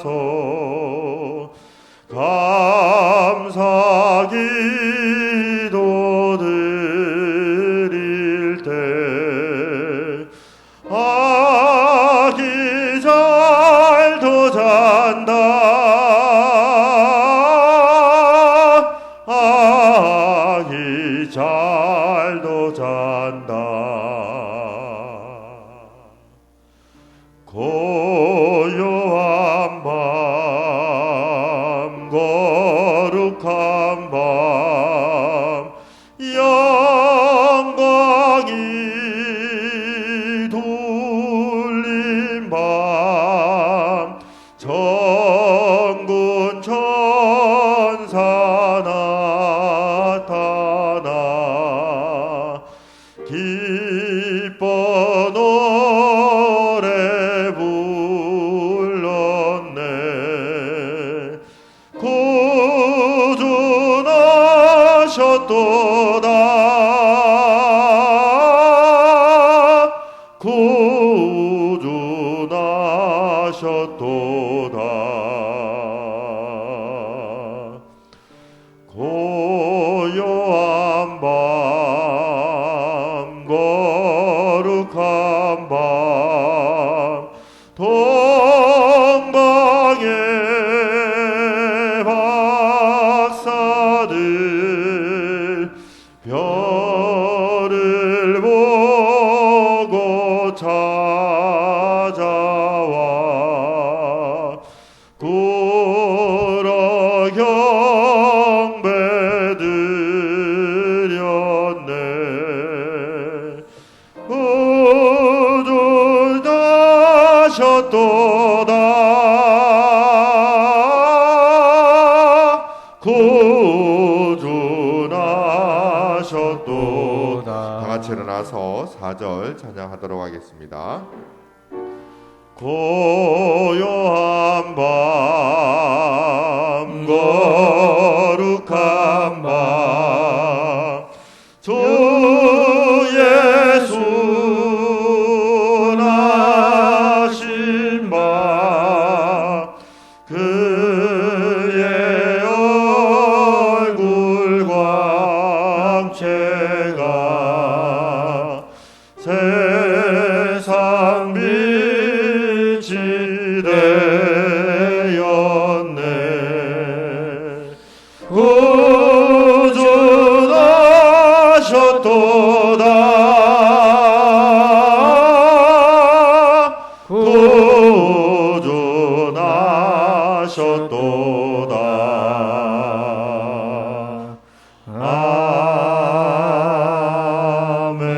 하소. 감사 기도 드릴 때 아기 잘도 잔다. 아기 잘도 잔다. 고요한 밤 거룩한 밤 영광이 둘린 밤 천군 천사 나타나 기뻐 노래 불렀네. 구주나셨도다. 구주나셨도다. 고요한 밤 거룩한 밤 동방의 박사들 별을 보고 찾아와 굴어 경배 드렸네. 구주나셨도다. 구주나셨도다. 다 같이 일어나서 4절 찬양하도록 하겠습니다. 고요한 밤 거룩한 밤 주 예수 나신 밤 그의 얼굴 광채가 세상 빛이 되었네. 구주나셨도다. 구주나셨도다. 아멘.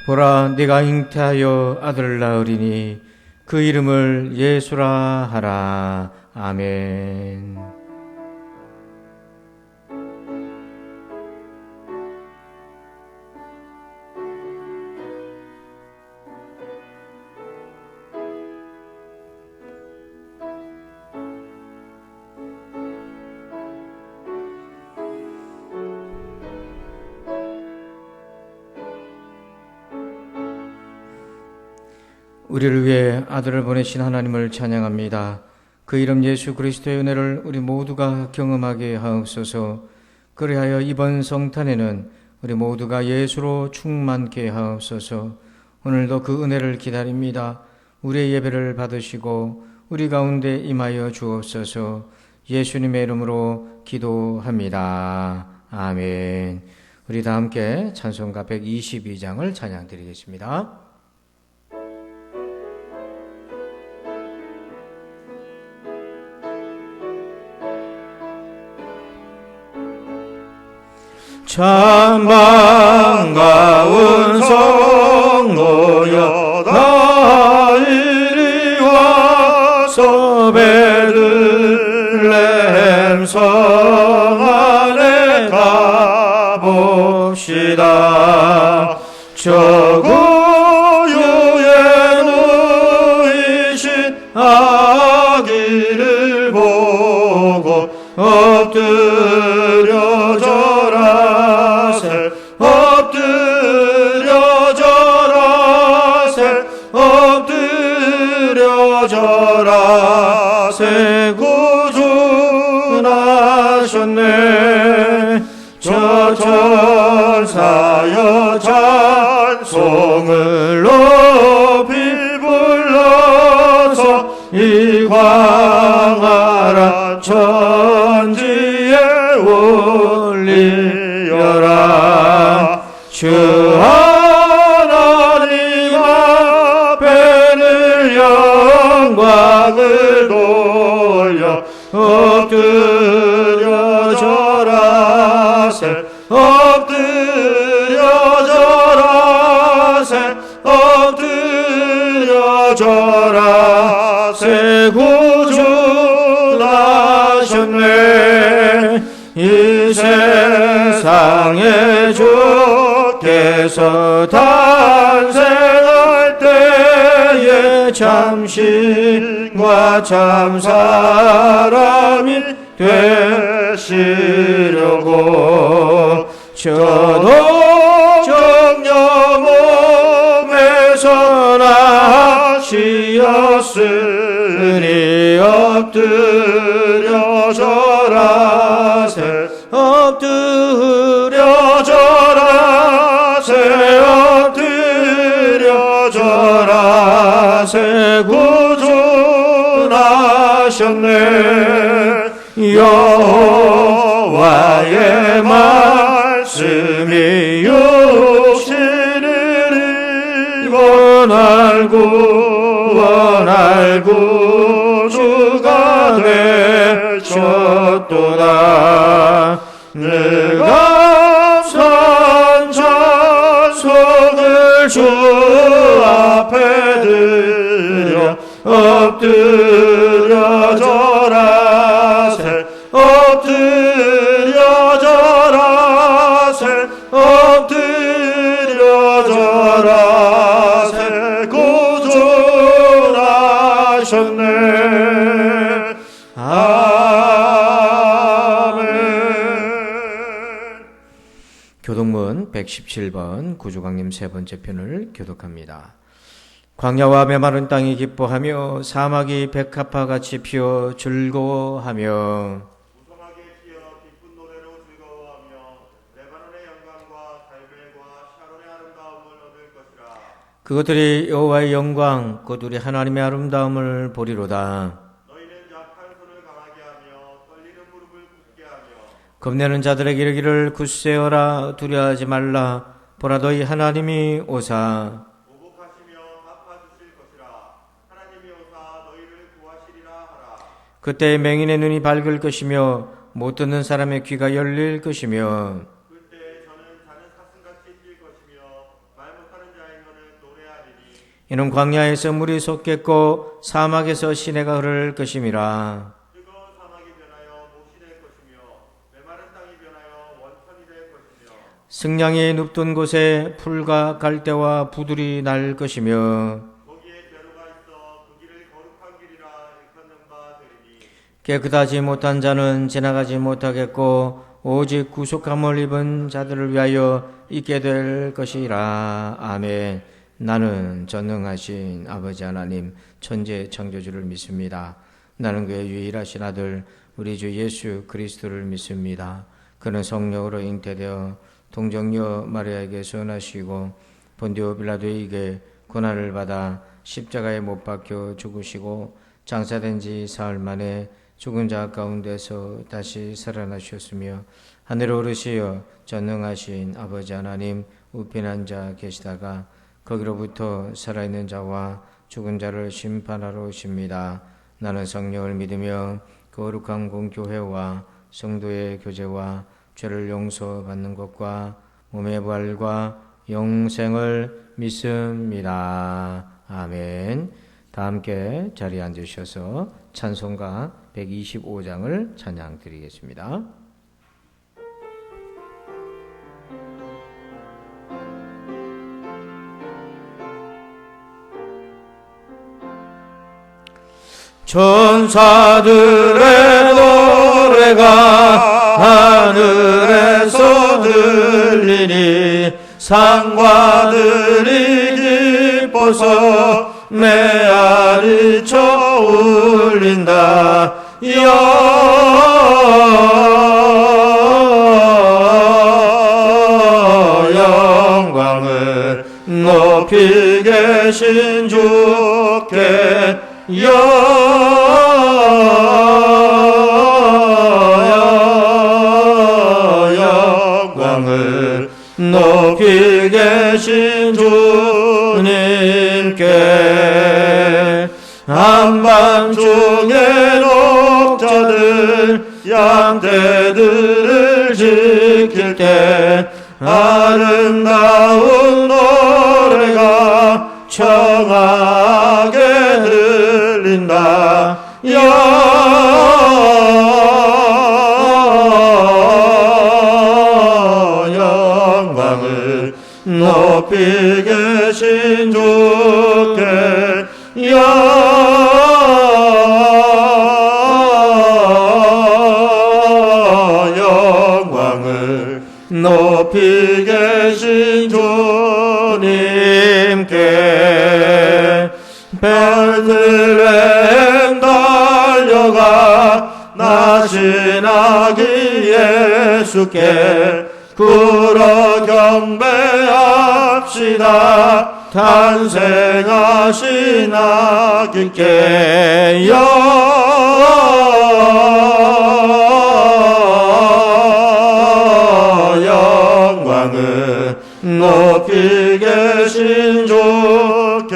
보라, 네가 잉태하여 아들을 낳으리니 그 이름을 예수라 하라. 아멘. 우리를 위해 아들을 보내신 하나님을 찬양합니다. 그 이름 예수 그리스도의 은혜를 우리 모두가 경험하게 하옵소서. 그리하여 이번 성탄에는 우리 모두가 예수로 충만케 하옵소서. 오늘도 그 은혜를 기다립니다. 우리의 예배를 받으시고 우리 가운데 임하여 주옵소서. 예수님의 이름으로 기도합니다. 아멘. 우리 다 함께 찬송가 122장을 찬양드리겠습니다. 참 반가운 성도여 다 이리 와서 베들레헴 성 안에 가봅시다. 저 구유에 누이신 아기를 보고 엎드려 절하세. 엎드려 절하세. 저절하세 구주나셨네. 저천사여 찬송을 높이 불러서 이광하라 천지에 올리여라. 주 하나님 앞에는 영광을 돌려 엎드려 절하세. 엎드려 절하세. 엎드려 절하세. 구주 나셨네. 이 세상에 주께서 탄생할 때에 참신과 참사람이 되시려고 저도 정령 몸에서 나시었으니 엎드려 절하세. 엎드려 절하세. 엎드려 절하세. 구주 나셨네. 여호와의 말씀이 육신을 입어 날 구원할 구주가 되셨도다. 내가 선 찬송을 주 앞에 드려 엎드려 절하세. 엎드려 절하세. 엎드려 절하세. 구주 나셨네. 아멘. 교독문 117번 구주강림 세 번째 편을 교독합니다. 광야와 메마른 땅이 기뻐하며 사막이 백합화같이 피어 즐거워하며 무성하게 피어 기쁜 노래로 즐거워하며 레바논의 영광과 갈멜과 샤론의 아름다움을 얻을 것이라. 그것들이 여호와의 영광 곧 우리 하나님의 아름다움을 보리로다. 너희는 약한 손을 강하게 하며 떨리는 무릎을 굳게 하며 겁내는 자들에게 이르기를 굳세어라. 두려워하지 말라. 보라 너희 하나님이 오사 보복하시며 갚아주실 것이라. 하나님이 오사 너희를 구하시리라 하라. 그때 맹인의 눈이 밝을 것이며 못 듣는 사람의 귀가 열릴 것이며 그때 저는 자는 사슴같이 뛸 것이며 말 못하는 자의 너는 노래하리니 이는 광야에서 물이 솟겠고 사막에서 시내가 흐를 것임이라. 뜨거운 사막이 변하여 못이 될 것이며 메마른 땅이 변하여 원천이 될 것이며 승냥이 눕던 곳에 풀과 갈대와 부들이 날 것이며 거기에 벼루가 있어 그 길을 거룩한 길이라 일컫는 바 되리니 깨끗하지 못한 자는 지나가지 못하겠고 오직 구속함을 입은 자들을 위하여 있게 될 것이라. 아멘. 나는 전능하신 아버지 하나님 천재 창조주를 믿습니다. 나는 그의 유일하신 아들 우리 주 예수 그리스도를 믿습니다. 그는 성령으로 잉태되어 동정녀 마리아에게 선하시고 본디오 빌라도에게 고난을 받아 십자가에 못 박혀 죽으시고 장사된 지 사흘 만에 죽은 자 가운데서 다시 살아나셨으며 하늘에 오르시어 전능하신 아버지 하나님 우편에 앉아 계시다가 거기로부터 살아있는 자와 죽은 자를 심판하러 오십니다. 나는 성령을 믿으며 거룩한 공교회와 성도의 교제와 죄를 용서받는 것과 몸의 부활과 영생을 믿습니다. 아멘. 다 함께 자리에 앉으셔서 찬송가 125장을 찬양 드리겠습니다. 천사들의 노래가 하늘에서 들리니 상과들이 기뻐서 메아리 쳐 울린다. 영광을 높이 계신 주께 영광을 높이 계신 주님께 한밤중에 녹자들 양떼들을 지킬 때 아름다운 노래가 청하게 들린다. 영광을 높이 계신 주께 영광을 높이 계신 주님께 베들레헴 달려가 나신아기 예수께 굴어 경배합시다. 탄생하신 아기께 영광을 높이 계신 주께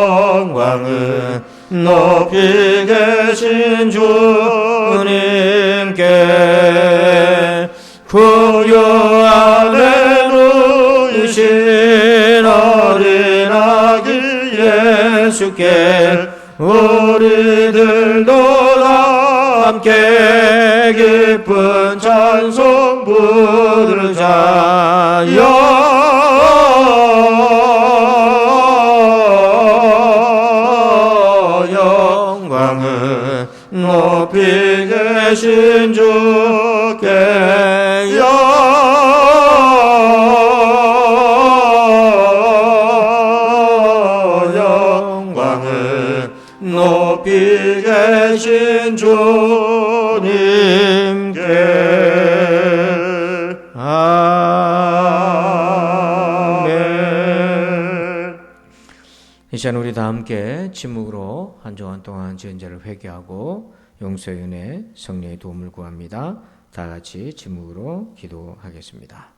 영광을 높이 계신 주님께 구유 안에 누이신 어린 아기 예수께 우리들도 다 함께 기쁜 찬송 부르자. 영광을 높이 계신 주께 영광을 높이 계신 주님께 아멘. 이 시간 우리 다 함께 침묵으로 한 주간 동안 지은 죄를 회개하고 용서의 은혜, 성령의 도움을 구합니다. 다 같이 침묵으로 기도하겠습니다.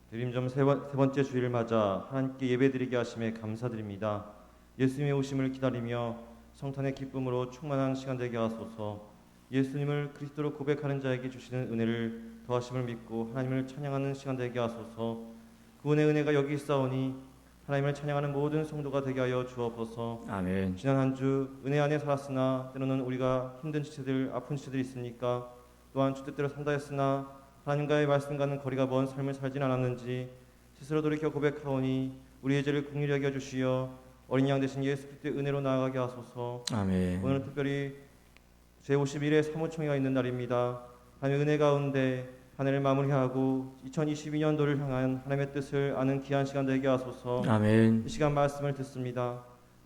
드림점 세 번째 주일을 맞아 하나님께 예배드리게 하심에 감사드립니다. 예수님의 오심을 기다리며 성탄의 기쁨으로 충만한 시간 되게 하소서. 예수님을 그리스도로 고백하는 자에게 주시는 은혜를 더하심을 믿고 하나님을 찬양하는 시간 되게 하소서. 구원의 은혜가 여기 있사오니 하나님을 찬양하는 모든 성도가 되게 하여 주옵소서. 아멘. 지난 한 주 은혜 안에 살았으나 때로는 우리가 힘든 지체들, 아픈 지체들이 있습니까? 또한 주 뜻대로 산다 했으나 하나님과의 말씀과는 거리가 먼 삶을 살진 않았는지 스스로 돌이켜 고백하오니 우리의 죄를 긍휼히 여겨 주시어 어린 양 되신 예수 그리스도의 은혜로 나아가게 하소서. 아멘. 오늘은 특별히 제51회 사무총회가 있는 날입니다. 하나님의 은혜 가운데 한 해를 마무리하고 2022년도를 향한 하나님의 뜻을 아는 귀한 시간 되게 하소서. 아멘. 이 시간 말씀을 듣습니다.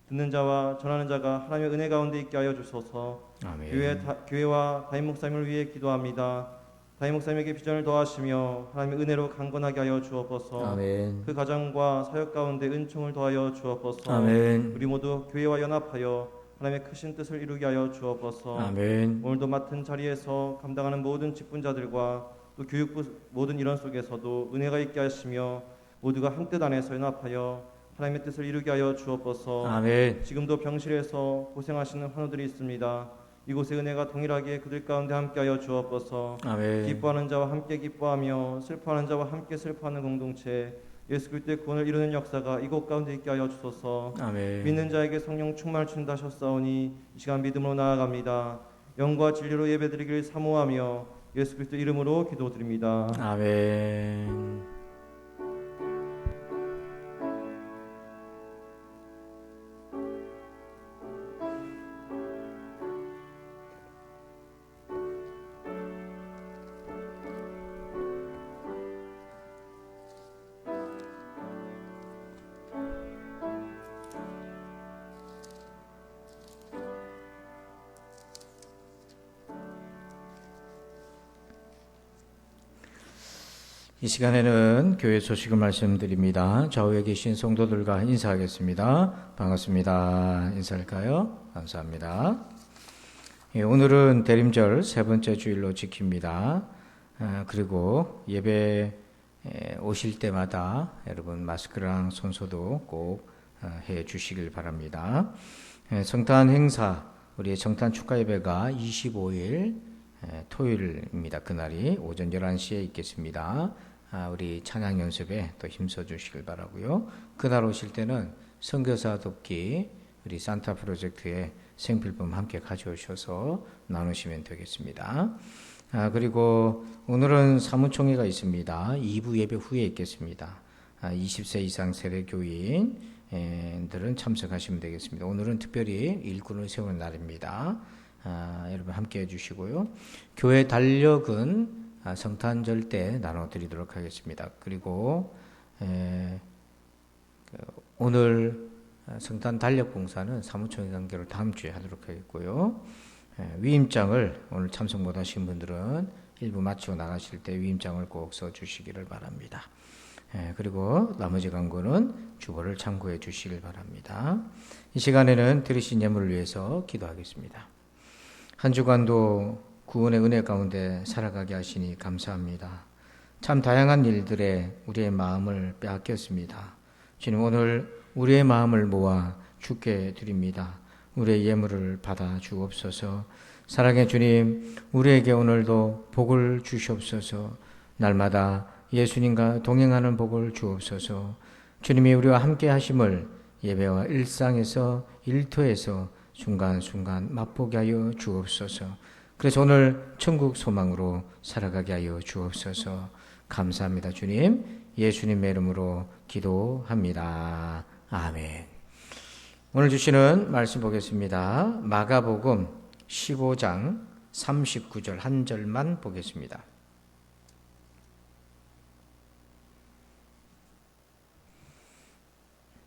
듣는 자와 전하는 자가 하나님의 은혜 가운데 있게 하여 주소서. 아멘. 교회와 담임 목사님을 위해 기도합니다. 담임 목사님에게 비전을 더하시며 하나님의 은혜로 강건하게 하여 주옵소서. 아멘. 그 가정과 사역 가운데 은총을 더하여 주옵소서. 아멘. 우리 모두 교회와 연합하여 하나님의 크신 뜻을 이루게 하여 주옵소서. 아멘. 오늘도 맡은 자리에서 감당하는 모든 직분자들과 또 교육부 모든 일원 속에서도 은혜가 있게 하시며 모두가 한 뜻 안에서 연합하여 하나님의 뜻을 이루게 하여 주옵소서. 아멘. 지금도 병실에서 고생하시는 환우들이 있습니다. 이곳의 은혜가 동일하게 그들 가운데 함께하여 주옵소서. 아멘. 기뻐하는 자와 함께 기뻐하며 슬퍼하는 자와 함께 슬퍼하는 공동체, 예수 그리스도의 구원을 이루는 역사가 이곳 가운데 있게 하여 주소서. 아멘. 믿는 자에게 성령 충만을 주신다 하셨사오니 이 시간 믿음으로 나아갑니다. 영과 진리로 예배드리길 사모하며 예수 그리스도 이름으로 기도드립니다. 아멘. 이 시간에는 교회 소식을 말씀드립니다. 좌우에 계신 성도들과 인사하겠습니다. 반갑습니다. 인사할까요? 감사합니다. 오늘은 대림절 세 번째 주일로 지킵니다. 그리고 예배 오실 때마다 여러분 마스크랑 손소독 꼭 해 주시길 바랍니다. 성탄 행사, 우리의 성탄 축하 예배가 25일 토요일입니다. 그날이 오전 11시에 있겠습니다. 우리 찬양 연습에 또 힘써 주시길 바라고요. 그날 오실 때는 선교사 돕기 우리 산타 프로젝트의 생필품 함께 가져오셔서 나누시면 되겠습니다. 그리고 오늘은 사무총회가 있습니다. 2부 예배 후에 있겠습니다. 20세 이상 세례교인들은 참석하시면 되겠습니다. 오늘은 특별히 일꾼을 세우는 날입니다. 여러분 함께 해주시고요. 교회 달력은 성탄절 때 나눠드리도록 하겠습니다. 그리고 오늘 성탄 달력 봉사는 사무총회 관계로 다음 주에 하도록 하겠고요. 위임장을 오늘 참석 못하신 분들은 일부 마치고 나가실 때 위임장을 꼭 써주시기를 바랍니다. 그리고 나머지 광고는 주보를 참고해 주시길 바랍니다. 이 시간에는 드리신 예물을 위해서 기도하겠습니다. 한 주간도 구원의 은혜 가운데 살아가게 하시니 감사합니다. 참 다양한 일들에 우리의 마음을 빼앗겼습니다. 주님, 오늘 우리의 마음을 모아 주께 드립니다. 우리의 예물을 받아 주옵소서. 사랑의 주님, 우리에게 오늘도 복을 주시옵소서. 날마다 예수님과 동행하는 복을 주옵소서. 주님이 우리와 함께 하심을 예배와 일상에서 일터에서 순간순간 맛보게 하여 주옵소서. 그래서 오늘 천국 소망으로 살아가게 하여 주옵소서. 감사합니다. 주님, 예수님의 이름으로 기도합니다. 아멘. 오늘 주시는 말씀 보겠습니다. 마가복음 15장 39절 한 절만 보겠습니다.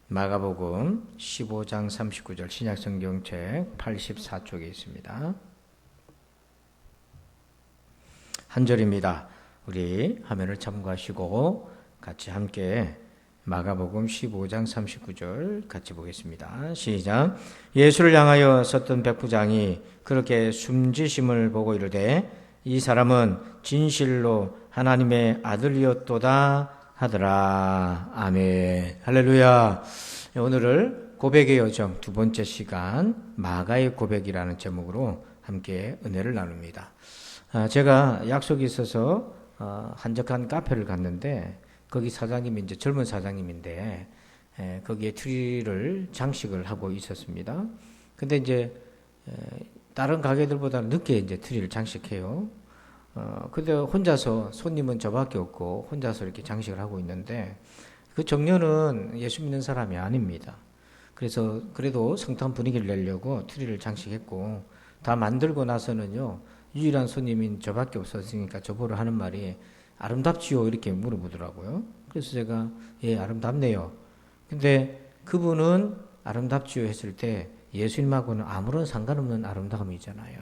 마가복음 15장 39절 신약성경책 84쪽에 있습니다. 한 절입니다. 우리 화면을 참고하시고 같이 함께 마가복음 15장 39절 같이 보겠습니다. 시작. 예수를 향하여 섰던 백부장이 그렇게 숨지심을 보고 이르되 이 사람은 진실로 하나님의 아들이었도다 하더라. 아멘. 할렐루야. 오늘을 고백의 여정 두 번째 시간 마가의 고백이라는 제목으로 함께 은혜를 나눕니다. 제가 약속이 있어서 한적한 카페를 갔는데 거기 사장님이 이제 젊은 사장님인데 거기에 트리를 장식을 하고 있었습니다. 근데 이제 다른 가게들보다 늦게 이제 트리를 장식해요. 근데 혼자서 손님은 저밖에 없고 혼자서 이렇게 장식을 하고 있는데 그 정녀는 예수 믿는 사람이 아닙니다. 그래서 그래도 성탄 분위기를 내려고 트리를 장식했고 다 만들고 나서는요 유일한 손님인 저밖에 없었으니까 저보러 하는 말이 아름답지요 이렇게 물어보더라고요. 그래서 제가 예 아름답네요. 근데 그분은 아름답지요 했을 때 예수님하고는 아무런 상관없는 아름다움이잖아요.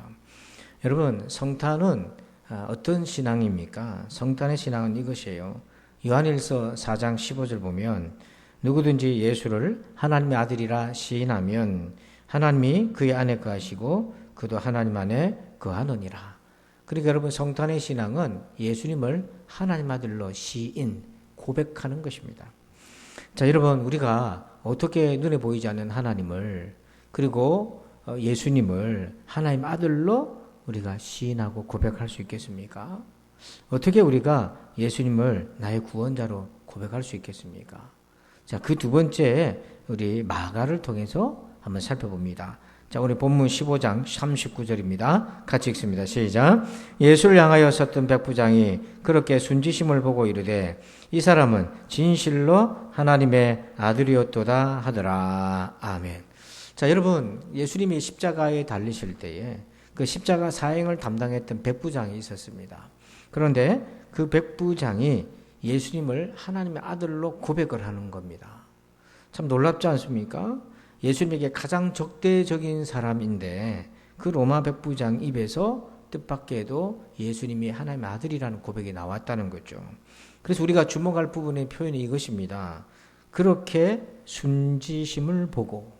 여러분 성탄은 어떤 신앙입니까? 성탄의 신앙은 이것이에요. 요한일서 4장 15절 보면 누구든지 예수를 하나님의 아들이라 시인하면 하나님이 그의 안에 거하시고 그도 하나님 안에 거하느니라. 그러니까 여러분 성탄의 신앙은 예수님을 하나님 아들로 시인, 고백하는 것입니다. 자, 여러분, 우리가 어떻게 눈에 보이지 않는 하나님을, 그리고 예수님을 하나님 아들로 우리가 시인하고 고백할 수 있겠습니까? 어떻게 우리가 예수님을 나의 구원자로 고백할 수 있겠습니까? 자, 그 두 번째, 우리 마가를 통해서 한번 살펴봅니다. 자, 우리 본문 15장 39절입니다. 같이 읽습니다. 시작. 예수를 향하여 섰던 백부장이 그렇게 순지심을 보고 이르되 이 사람은 진실로 하나님의 아들이었도다 하더라. 아멘. 자, 여러분, 예수님이 십자가에 달리실 때에 그 십자가 사행을 담당했던 백부장이 있었습니다. 그런데 그 백부장이 예수님을 하나님의 아들로 고백을 하는 겁니다. 참 놀랍지 않습니까? 예수님에게 가장 적대적인 사람인데 그 로마 백부장 입에서 뜻밖에도 예수님이 하나님의 아들이라는 고백이 나왔다는 거죠. 그래서 우리가 주목할 부분의 표현이 이것입니다. 그렇게 순지심을 보고,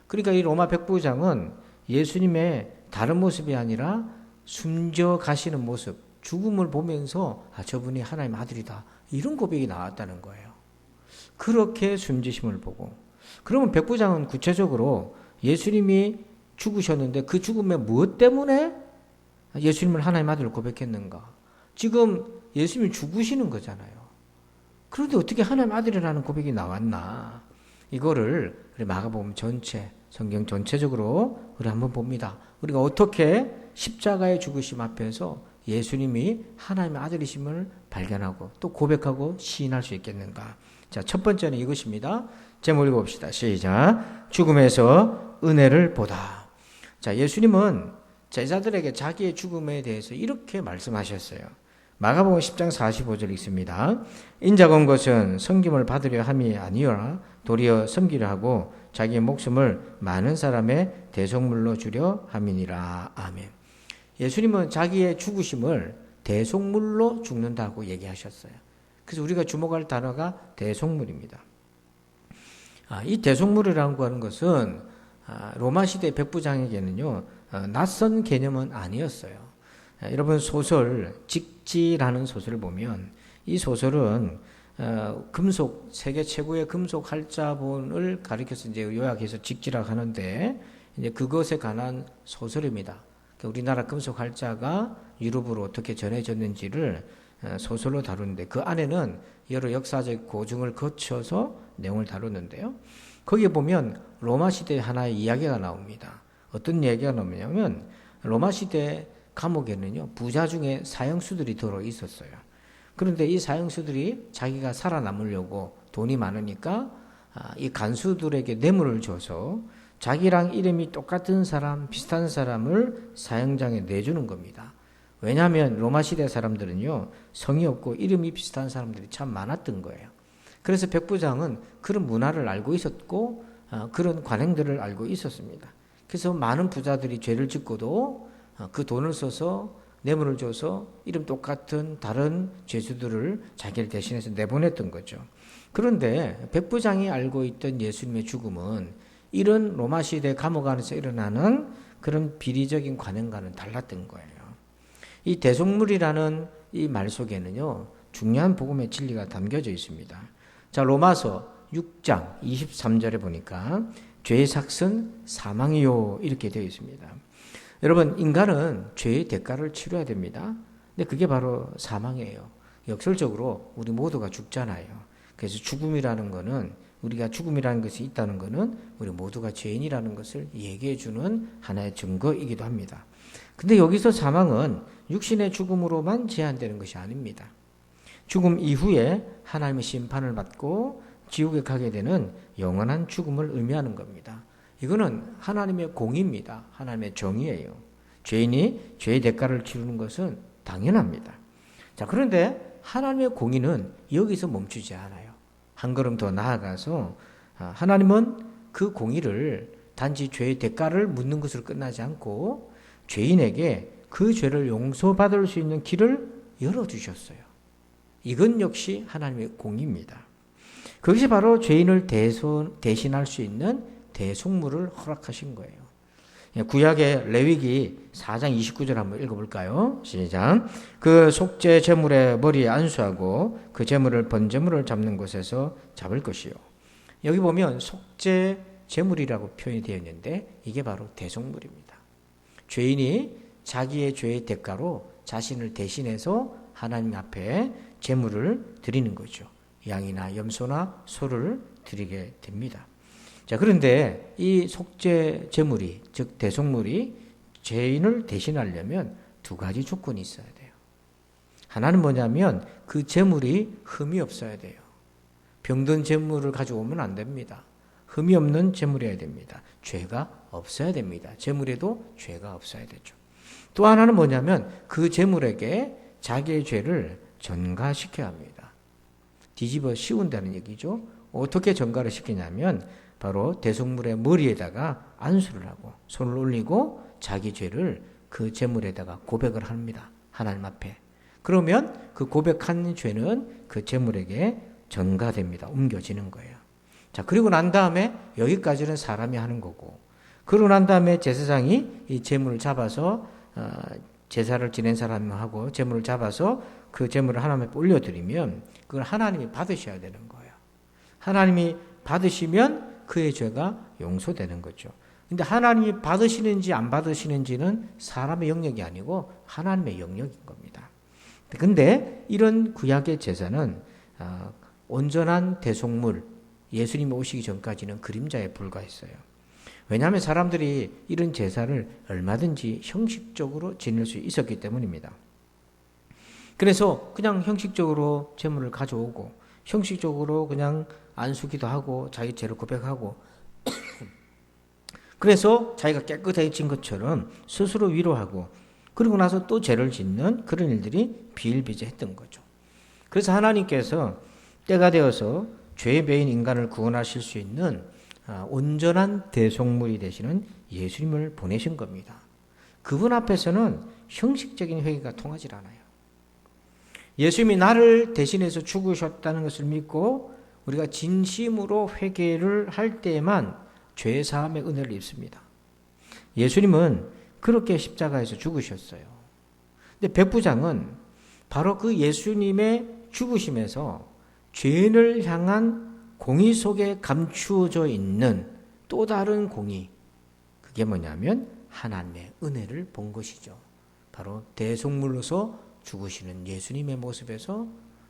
그러니까 이 로마 백부장은 예수님의 다른 모습이 아니라 숨져 가시는 모습, 죽음을 보면서 저분이 하나님의 아들이다, 이런 고백이 나왔다는 거예요. 그렇게 숨지심을 보고, 그러면 백부장은 구체적으로 예수님이 죽으셨는데 그 죽음에 무엇 때문에 예수님을 하나님의 아들로 고백했는가? 지금 예수님이 죽으시는 거잖아요. 그런데 어떻게 하나님의 아들이라는 고백이 나왔나? 이거를 우리 마가복음 전체, 성경 전체적으로 우리 한번 봅니다. 우리가 어떻게 십자가의 죽으심 앞에서 예수님이 하나님의 아들이심을 발견하고 또 고백하고 시인할 수 있겠는가? 자, 첫 번째는 이것입니다. 제목 읽어봅시다. 시작. 죽음에서 은혜를 보다. 자, 예수님은 제자들에게 자기의 죽음에 대해서 이렇게 말씀하셨어요. 마가복음 10장 45절 읽습니다. 인자가 온 것은 섬김을 받으려 함이 아니라 도리어 섬기려 하고 자기의 목숨을 많은 사람의 대속물로 주려 함이니라. 아멘. 예수님은 자기의 죽으심을 대속물로 죽는다고 얘기하셨어요. 그래서 우리가 주목할 단어가 대속물입니다. 이 대속물이라고 하는 것은 로마 시대 백부장에게는요, 낯선 개념은 아니었어요. 여러분, 소설 직지라는 소설을 보면 이 소설은 금속, 세계 최고의 금속 활자본을 가리켜서 이제 요약해서 직지라고 하는데, 이제 그것에 관한 소설입니다. 우리나라 금속 활자가 유럽으로 어떻게 전해졌는지를 소설로 다루는데, 그 안에는 여러 역사적 고증을 거쳐서 내용을 다루는데요. 거기에 보면 로마 시대의 하나의 이야기가 나옵니다. 어떤 이야기가 나오냐면, 로마 시대 감옥에는요, 부자 중에 사형수들이 들어 있었어요. 그런데 이 사형수들이 자기가 살아남으려고 돈이 많으니까 이 간수들에게 뇌물을 줘서 자기랑 이름이 똑같은 사람, 비슷한 사람을 사형장에 내주는 겁니다. 왜냐하면 로마 시대 사람들은요, 성이 없고 이름이 비슷한 사람들이 참 많았던 거예요. 그래서 백부장은 그런 문화를 알고 있었고 그런 관행들을 알고 있었습니다. 그래서 많은 부자들이 죄를 짓고도 그 돈을 써서 뇌물을 줘서 이름 똑같은 다른 죄수들을 자기를 대신해서 내보냈던 거죠. 그런데 백부장이 알고 있던 예수님의 죽음은 이런 로마 시대 감옥 안에서 일어나는 그런 비리적인 관행과는 달랐던 거예요. 이 대속물이라는 이 말 속에는요, 중요한 복음의 진리가 담겨져 있습니다. 자, 로마서 6장 23절에 보니까 죄의 삭은 사망이요, 이렇게 되어 있습니다. 여러분, 인간은 죄의 대가를 치러야 됩니다. 근데 그게 바로 사망이에요. 역설적으로 우리 모두가 죽잖아요. 그래서 죽음이라는 거는, 우리가 죽음이라는 것이 있다는 것은 우리 모두가 죄인이라는 것을 얘기해 주는 하나의 증거이기도 합니다. 근데 여기서 사망은 육신의 죽음으로만 제한되는 것이 아닙니다. 죽음 이후에 하나님의 심판을 받고 지옥에 가게 되는 영원한 죽음을 의미하는 겁니다. 이거는 하나님의 공의입니다. 하나님의 정의예요. 죄인이 죄의 대가를 치르는 것은 당연합니다. 자, 그런데 하나님의 공의는 여기서 멈추지 않아요. 한 걸음 더 나아가서 하나님은 그 공의를 단지 죄의 대가를 묻는 것으로 끝나지 않고 죄인에게 그 죄를 용서받을 수 있는 길을 열어주셨어요. 이건 역시 하나님의 공의입니다. 그것이 바로 죄인을 대신할 수 있는 대속물을 허락하신 거예요. 구약의 레위기 4장 29절 한번 읽어볼까요? 시작. 그 속죄 제물의 머리에 안수하고 그 제물을 번제물을 잡는 곳에서 잡을 것이요. 여기 보면 속죄 제물이라고 표현이 되어 있는데 이게 바로 대속물입니다. 죄인이 자기의 죄의 대가로 자신을 대신해서 하나님 앞에 제물을 드리는 거죠. 양이나 염소나 소를 드리게 됩니다. 자, 그런데 이 속죄 제물이, 즉 대속물이 죄인을 대신하려면 두 가지 조건이 있어야 돼요. 하나는 뭐냐면 그 제물이 흠이 없어야 돼요. 병든 제물을 가져오면 안 됩니다. 흠이 없는 제물이어야 됩니다. 죄가 없어야 됩니다. 제물에도 죄가 없어야 되죠. 또 하나는 뭐냐면 그 제물에게 자기의 죄를 전가시켜야 합니다. 뒤집어 씌운다는 얘기죠. 어떻게 전가를 시키냐면 바로 대속물의 머리에다가 안수를 하고 손을 올리고 자기 죄를 그 제물에다가 고백을 합니다. 하나님 앞에. 그러면 그 고백한 죄는 그 제물에게 전가됩니다. 옮겨지는 거예요. 자, 그리고 난 다음에 여기까지는 사람이 하는 거고, 그러고 난 다음에 제사장이 이 제물을 잡아서 제사를 지낸 사람하고 제물을 잡아서 그 제물을 하나님 앞에 올려드리면 그걸 하나님이 받으셔야 되는 거예요. 하나님이 받으시면 그의 죄가 용서되는 거죠. 근데 하나님이 받으시는지 안 받으시는지는 사람의 영역이 아니고 하나님의 영역인 겁니다. 근데 이런 구약의 제사는 온전한 대속물, 예수님이 오시기 전까지는 그림자에 불과했어요. 왜냐하면 사람들이 이런 제사를 얼마든지 형식적으로 지낼 수 있었기 때문입니다. 그래서 그냥 형식적으로 제물을 가져오고 형식적으로 그냥 안수기도 하고 자기 죄를 고백하고 그래서 자기가 깨끗해진 것처럼 스스로 위로하고 그리고 나서 또 죄를 짓는 그런 일들이 비일비재했던 거죠. 그래서 하나님께서 때가 되어서 죄에 매인 인간을 구원하실 수 있는 온전한 대속물이 되시는 예수님을 보내신 겁니다. 그분 앞에서는 형식적인 회개가 통하지 않아요. 예수님이 나를 대신해서 죽으셨다는 것을 믿고 우리가 진심으로 회개를 할 때에만 죄 사함의 은혜를 입습니다. 예수님은 그렇게 십자가에서 죽으셨어요. 근데 백부장은 바로 그 예수님의 죽으심에서 죄인을 향한 공의 속에 감추어져 있는 또 다른 공의, 그게 뭐냐면 하나님의 은혜를 본 것이죠. 바로 대속물로서 죽으시는 예수님의 모습에서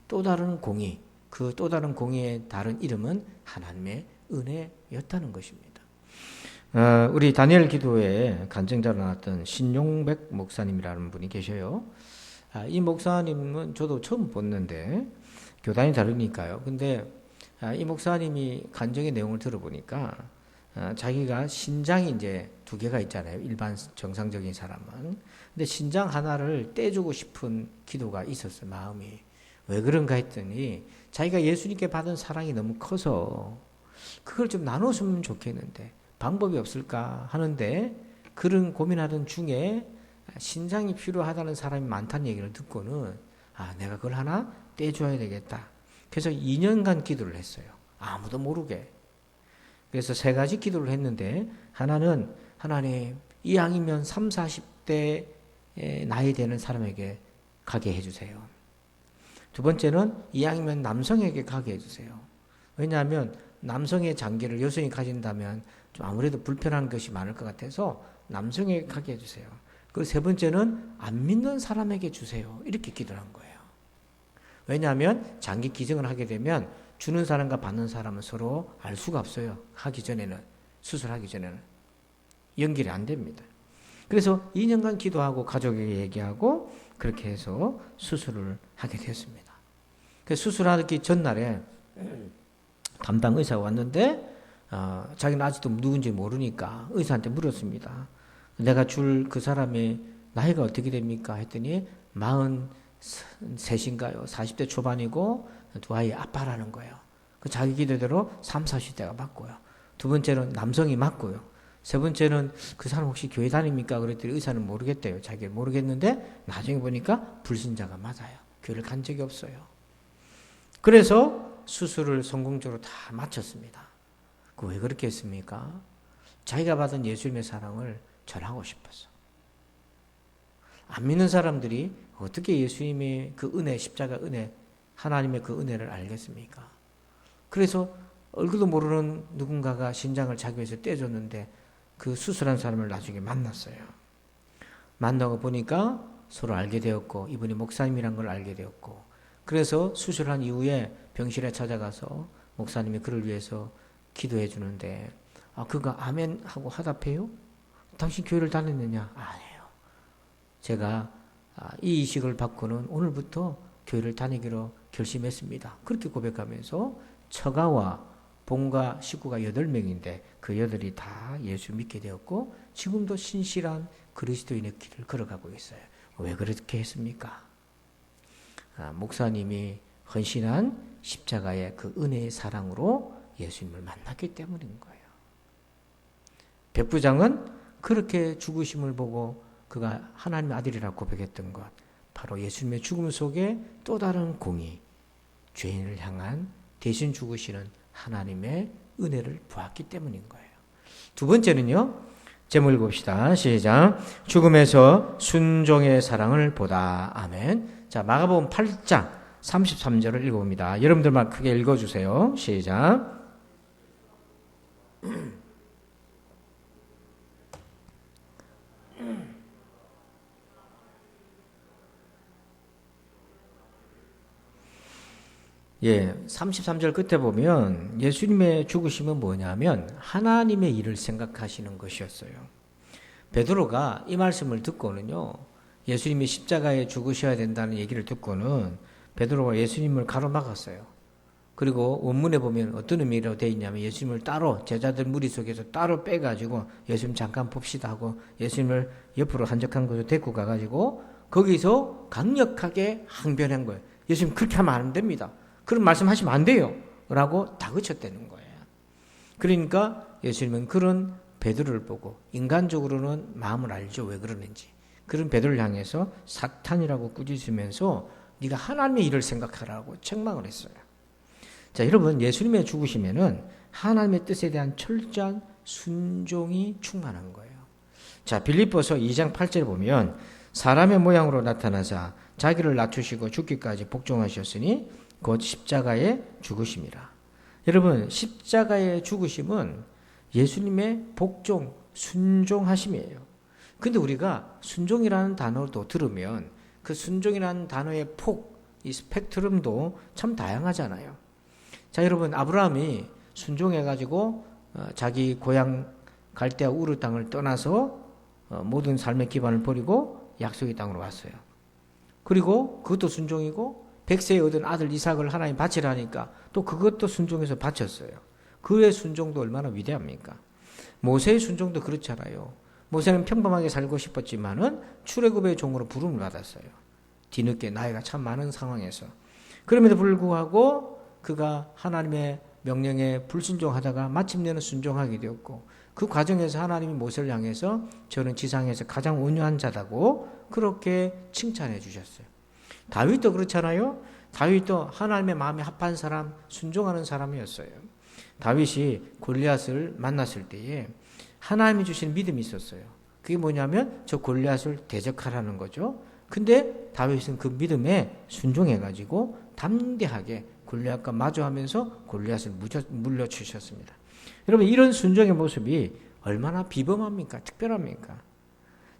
또 다른 공의, 그 또 다른 공의의 다른 이름은 하나님의 은혜였다는 것입니다. 우리 다니엘 기도에 간증자로 나왔던 신용백 목사님이라는 분이 계셔요. 이 목사님은 저도 처음 봤는데 교단이 다르니까요. 근데 이 목사님이 간증의 내용을 들어보니까 자기가 신장이 이제 두 개가 있잖아요. 일반 정상적인 사람은. 근데 신장 하나를 떼주고 싶은 기도가 있었어요. 마음이. 왜 그런가 했더니 자기가 예수님께 받은 사랑이 너무 커서 그걸 좀 나눴으면 좋겠는데 방법이 없을까 하는데 그런 고민하던 중에 신장이 필요하다는 사람이 많다는 얘기를 듣고는 내가 그걸 하나 떼줘야 되겠다. 그래서 2년간 기도를 했어요. 아무도 모르게. 그래서 3가지 기도를 했는데 하나는 하나님 이 양이면 3, 40대 나이 되는 사람에게 가게 해주세요. 두 번째는 이 양이면 남성에게 가게 해주세요. 왜냐하면 남성의 장기를 여성이 가진다면 좀 아무래도 불편한 것이 많을 것 같아서 남성에게 가게 해주세요. 그리고 세 번째는 안 믿는 사람에게 주세요. 이렇게 기도를 한 거예요. 왜냐하면 장기 기증을 하게 되면 주는 사람과 받는 사람은 서로 알 수가 없어요. 하기 전에는, 수술하기 전에는. 연결이 안 됩니다. 그래서 2년간 기도하고 가족에게 얘기하고 그렇게 해서 수술을 하게 됐습니다. 그래서 수술하기 전날에 담당 의사가 왔는데 자기는 아직도 누군지 모르니까 의사한테 물었습니다. 내가 줄 그 사람의 나이가 어떻게 됩니까? 했더니 43인가요? 40대 초반이고 두 아이의 아빠라는 거예요. 그 자기 기대대로 3, 40대가 맞고요. 두 번째는 남성이 맞고요. 세 번째는 그 사람 혹시 교회 다닙니까? 그랬더니 의사는 모르겠대요. 자기가 모르겠는데 나중에 보니까 불신자가 맞아요. 교회를 간 적이 없어요. 그래서 수술을 성공적으로 다 마쳤습니다. 왜 그렇게 했습니까? 자기가 받은 예수님의 사랑을 전하고 싶어서. 안 믿는 사람들이 어떻게 예수님의 그 은혜, 십자가 은혜, 하나님의 그 은혜를 알겠습니까? 그래서 얼굴도 모르는 누군가가 신장을 자기 위해서 떼줬는데 그 수술한 사람을 나중에 만났어요. 만나고 보니까 서로 알게 되었고 이분이 목사님이란 걸 알게 되었고 그래서 수술한 이후에 병실에 찾아가서 목사님이 그를 위해서 기도해 주는데 그가 아멘 하고 화답해요? 당신 교회를 다녔느냐? 아니에요. 제가 이 이식을 받고는 오늘부터 교회를 다니기로 결심했습니다. 그렇게 고백하면서 처가와 본가 식구가 8명인데 그 8이 다 예수 믿게 되었고 지금도 신실한 그리스도인의 길을 걸어가고 있어요. 왜 그렇게 했습니까? 목사님이 헌신한 십자가의 그 은혜의 사랑으로 예수님을 만났기 때문인 거예요. 백부장은 그렇게 죽으심을 보고 그가 하나님의 아들이라고 고백했던 것, 바로 예수님의 죽음 속에 또 다른 공의, 죄인을 향한 대신 죽으시는 하나님의 은혜를 보았기 때문인 거예요. 두 번째는요, 제목 읽읍시다. 시작. 죽음에서 순종의 사랑을 보다. 아멘. 자, 마가복음 8장 33절을 읽어봅니다. 여러분들만 크게 읽어주세요. 시작. 예, 33절 끝에 보면 예수님의 죽으심은 뭐냐면 하나님의 일을 생각하시는 것이었어요. 베드로가 이 말씀을 듣고는요, 예수님이 십자가에 죽으셔야 된다는 얘기를 듣고는 베드로가 예수님을 가로막았어요. 그리고 원문에 보면 어떤 의미로 되어 있냐면 예수님을 따로 제자들 무리 속에서 따로 빼가지고 예수님 잠깐 봅시다 하고 예수님을 옆으로 한적한 곳으로 데리고 가가지고 거기서 강력하게 항변한 거예요. 예수님 그렇게 하면 안 됩니다. 그런 말씀하시면 안 돼요. 라고 다그쳤다는 거예요. 그러니까 예수님은 그런 베드로를 보고 인간적으로는 마음을 알죠. 왜 그러는지. 그런 베드로를 향해서 사탄이라고 꾸짖으면서 네가 하나님의 일을 생각하라고 책망을 했어요. 자, 여러분 예수님의 죽으시면은 하나님의 뜻에 대한 철저한 순종이 충만한 거예요. 자, 빌립보서 2장 8절에 보면 사람의 모양으로 나타나사 자기를 낮추시고 죽기까지 복종하셨으니 곧 십자가에 죽으심이라. 여러분 십자가의 죽으심은 예수님의 복종, 순종하심이에요. 근데 우리가 순종이라는 단어도 들으면 그 순종이라는 단어의 폭, 이 스펙트럼도 참 다양하잖아요. 자, 여러분 아브라함이 순종해가지고 자기 고향 갈대아 우르 땅을 떠나서 모든 삶의 기반을 버리고 약속의 땅으로 왔어요. 그리고 그것도 순종이고 100세에 얻은 아들 이삭을 하나님 바치라니까 또 그것도 순종해서 바쳤어요. 그의 순종도 얼마나 위대합니까? 모세의 순종도 그렇잖아요. 모세는 평범하게 살고 싶었지만은 출애굽의 종으로 부름을 받았어요. 뒤늦게 나이가 참 많은 상황에서. 그럼에도 불구하고 그가 하나님의 명령에 불순종하다가 마침내는 순종하게 되었고 그 과정에서 하나님이 모세를 향해서 저는 지상에서 가장 온유한 자다고 그렇게 칭찬해 주셨어요. 다윗도 그렇잖아요. 다윗도 하나님의 마음에 합한 사람, 순종하는 사람이었어요. 다윗이 골리앗을 만났을 때에 하나님이 주신 믿음이 있었어요. 그게 뭐냐면 저 골리앗을 대적하라는 거죠. 근데 다윗은 그 믿음에 순종해가지고 담대하게 골리앗과 마주하면서 골리앗을 물려주셨습니다. 여러분 이런 순종의 모습이 얼마나 비범합니까? 특별합니까?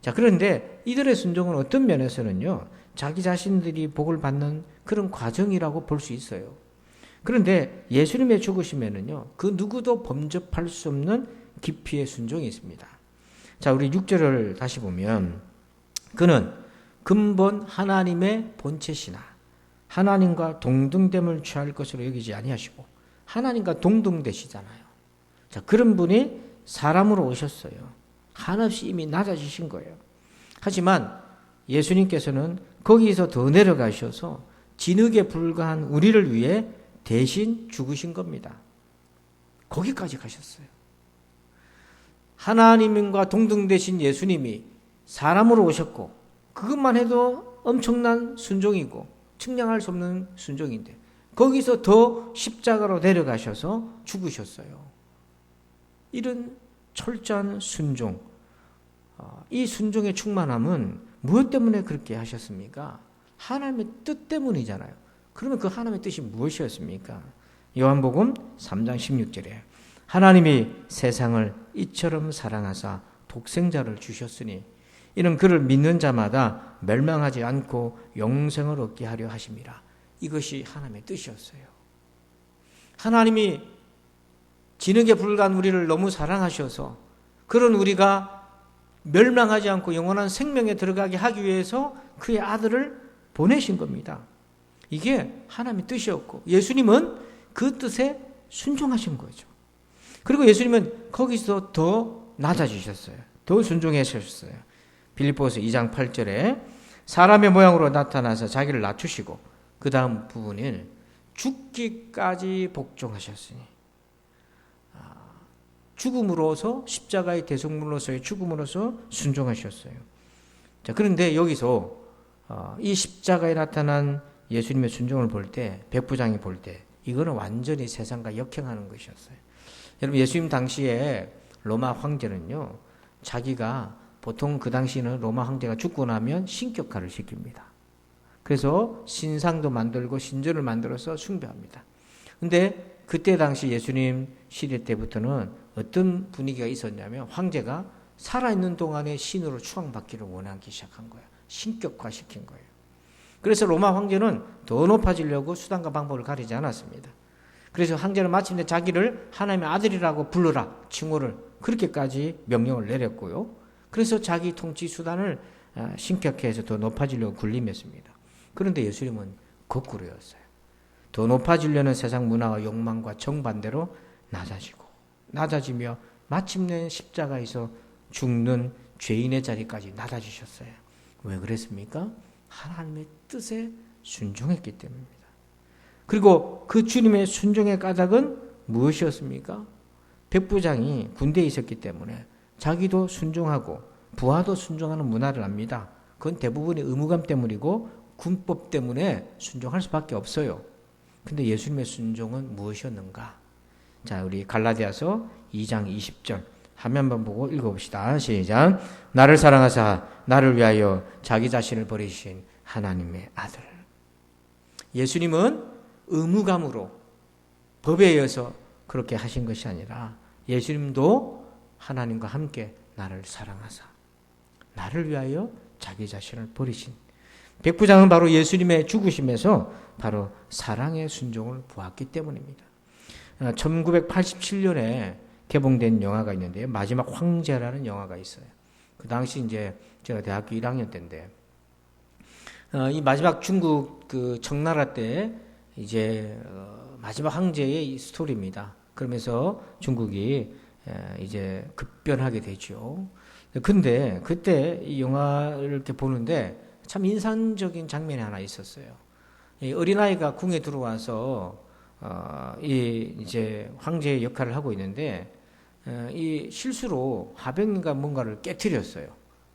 자, 그런데 이들의 순종은 어떤 면에서는요, 자기 자신들이 복을 받는 그런 과정이라고 볼 수 있어요. 그런데 예수님의 죽으심에는요, 그 누구도 범접할 수 없는 깊이의 순종이 있습니다. 자, 우리 6절을 다시 보면 그는 근본 하나님의 본체시나 하나님과 동등됨을 취할 것으로 여기지 아니하시고 하나님과 동등되시잖아요. 자, 그런 분이 사람으로 오셨어요. 한없이 이미 낮아지신 거예요. 하지만 예수님께서는 거기서 더 내려가셔서 진흙에 불과한 우리를 위해 대신 죽으신 겁니다. 거기까지 가셨어요. 하나님과 동등되신 예수님이 사람으로 오셨고 그것만 해도 엄청난 순종이고 측량할 수 없는 순종인데 거기서 더 십자가로 내려가셔서 죽으셨어요. 이런 철저한 순종, 이 순종의 충만함은 무엇 때문에 그렇게 하셨습니까? 하나님의 뜻 때문이잖아요. 그러면 그 하나님의 뜻이 무엇이었습니까? 요한복음 3장 16절에 하나님이 세상을 이처럼 사랑하사 독생자를 주셨으니 이는 그를 믿는 자마다 멸망하지 않고 영생을 얻게 하려 하심이라. 이것이 하나님의 뜻이었어요. 하나님이 진흙에 불과한 우리를 너무 사랑하셔서 그런 우리가 멸망하지 않고 영원한 생명에 들어가게 하기 위해서 그의 아들을 보내신 겁니다. 이게 하나님의 뜻이었고 예수님은 그 뜻에 순종하신 거죠. 그리고 예수님은 거기서 더 낮아지셨어요. 더 순종하셨어요. 빌립보서 2장 8절에 사람의 모양으로 나타나서 자기를 낮추시고 그 다음 부분을 죽기까지 복종하셨으니 죽음으로서 십자가의 대속물로서의 죽음으로서 순종하셨어요. 자, 그런데 여기서 이 십자가에 나타난 예수님의 순종을 볼 때, 백부장이 볼 때 이거는 완전히 세상과 역행하는 것이었어요. 여러분 예수님 당시에 로마 황제는요, 자기가 보통 그 당시는 로마 황제가 죽고 나면 신격화를 시킵니다. 그래서 신상도 만들고 신전을 만들어서 숭배합니다. 근데 그때 당시 예수님 시대 때부터는 어떤 분위기가 있었냐면 황제가 살아있는 동안에 신으로 추앙받기를 원하기 시작한 거예요. 신격화시킨 거예요. 그래서 로마 황제는 더 높아지려고 수단과 방법을 가리지 않았습니다. 그래서 황제는 마침내 자기를 하나님의 아들이라고 불러라 칭호를 그렇게까지 명령을 내렸고요. 그래서 자기 통치 수단을 신격화해서 더 높아지려고 군림했습니다. 그런데 예수님은 거꾸로였어요. 더 높아지려는 세상 문화와 욕망과 정반대로 낮아지며 마침내 십자가에서 죽는 죄인의 자리까지 낮아지셨어요. 왜 그랬습니까? 하나님의 뜻에 순종했기 때문입니다. 그리고 그 주님의 순종의 까닭은 무엇이었습니까? 백부장이 군대에 있었기 때문에 자기도 순종하고 부하도 순종하는 문화를 압니다. 그건 대부분의 의무감 때문이고 군법 때문에 순종할 수밖에 없어요. 근데 예수님의 순종은 무엇이었는가? 자, 우리 갈라디아서 2장 20절 화면만 보고 읽어봅시다. 시작. 나를 사랑하사 나를 위하여 자기 자신을 버리신 하나님의 아들. 예수님은 의무감으로 법에 의해서 그렇게 하신 것이 아니라 예수님도 하나님과 함께 나를 사랑하사 나를 위하여 자기 자신을 버리신 백부장은 바로 예수님의 죽으심에서 바로 사랑의 순종을 보았기 때문입니다. 1987년에 개봉된 영화가 있는데요. 마지막 황제라는 영화가 있어요. 그 당시 이제 제가 대학교 1학년 때인데, 이 마지막 중국 그 청나라 때 이제 마지막 황제의 스토리입니다. 그러면서 중국이 이제 급변하게 되죠. 근데 그때 이 영화를 이렇게 보는데 참 인상적인 장면이 하나 있었어요. 이 어린아이가 궁에 들어와서 이 이제 황제의 역할을 하고 있는데 이 실수로 화병인가 뭔가를 깨트렸어요.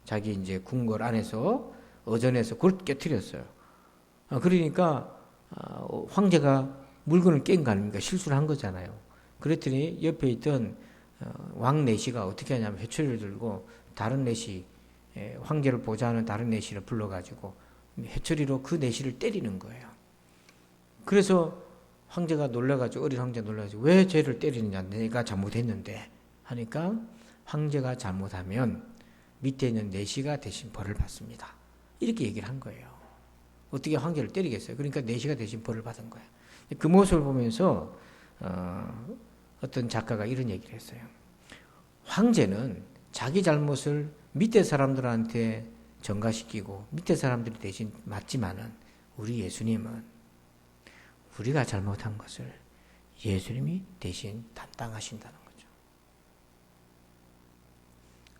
자기 이제 궁궐 안에서 어전에서 그걸 깨트렸어요. 그러니까 황제가 물건을 깬 거 아닙니까? 실수를 한 거잖아요. 그랬더니 옆에 있던 왕 내시가 어떻게 하냐면 회초리를 들고 다른 내시, 황제를 보좌하는 다른 내시를 불러가지고 회초리로 그 내시를 때리는 거예요. 그래서 황제가 놀라가지고, 어린 황제가 놀라가지고 왜 쟤를 때리느냐, 내가 잘못했는데 하니까 황제가 잘못하면 밑에 있는 내시가 대신 벌을 받습니다. 이렇게 얘기를 한 거예요. 어떻게 황제를 때리겠어요? 그러니까 내시가 대신 벌을 받은 거예요. 그 모습을 보면서 어떤 작가가 이런 얘기를 했어요. 황제는 자기 잘못을 밑에 사람들한테 전가시키고 밑에 사람들이 대신 맞지만은 우리 예수님은 우리가 잘못한 것을 예수님이 대신担당하신다는 거죠.